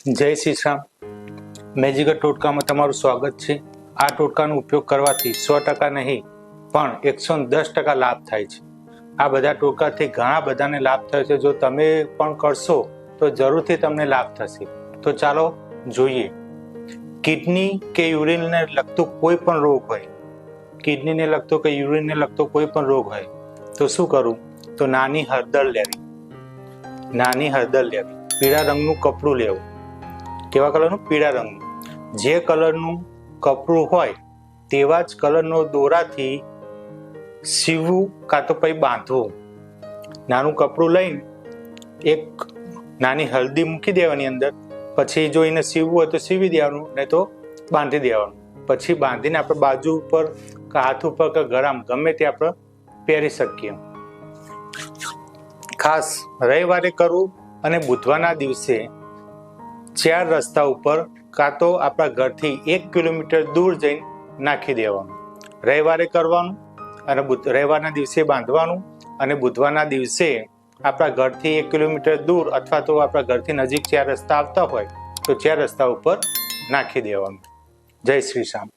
જય શ્રી શ્યામ. મેજિકલ ટોટકામાં તમારું સ્વાગત છે. આ ટોટકાનો ઉપયોગ કરવાથી 100% નહીં પણ 110% લાભ થાય છે. આ બધા ટોટકાથી ઘણા બધાને લાભ થાય છે. જો તમે પણ કરશો તો જરૂરથી તમને લાભ થશે. તો ચાલો જોઈએ. કિડની કે યુરિનને લગતો કોઈ પણ રોગ હોય, કિડનીને લગતો કે યુરિનને લગતો કોઈ પણ રોગ હોય તો શું કરવું? તો નાની હળદર લેવી, પીળા રંગનું કપડું લેવું. કેવા કલરનું? પીળા રંગનું. જે કલરનું કપડું હોય તેવા જ કલરનો દોરાથી સીવવું કાં તો પછી બાંધવું. નાનું કપડું લઈને એક નાની હળદી મૂકી દેવાની અંદર, પછી જો એને સીવવું હોય તો સીવી દેવાનું, નહીં તો બાંધી દેવાનું. પછી બાંધીને આપણે બાજુ ઉપર કે હાથ ઉપર કે ગળામાં ગમે તે આપણે પહેરી શકીએ. ખાસ રવિવારે કરવું અને બુધવારના દિવસે 4 રસ્તા ઉપર કાં તો આપણા ઘરથી 1 કિલોમીટર દૂર જઈને નાખી દેવાનું. રવિવારે કરવાનું અને રવિવારના દિવસે બાંધવાનું, અને બુધવારના દિવસે આપણા ઘરથી 1 કિલોમીટર દૂર અથવા તો આપણા ઘરથી નજીક 4 રસ્તા આવતા હોય તો 4 રસ્તા ઉપર નાખી દેવાનું. જય શ્રી શ્યામ.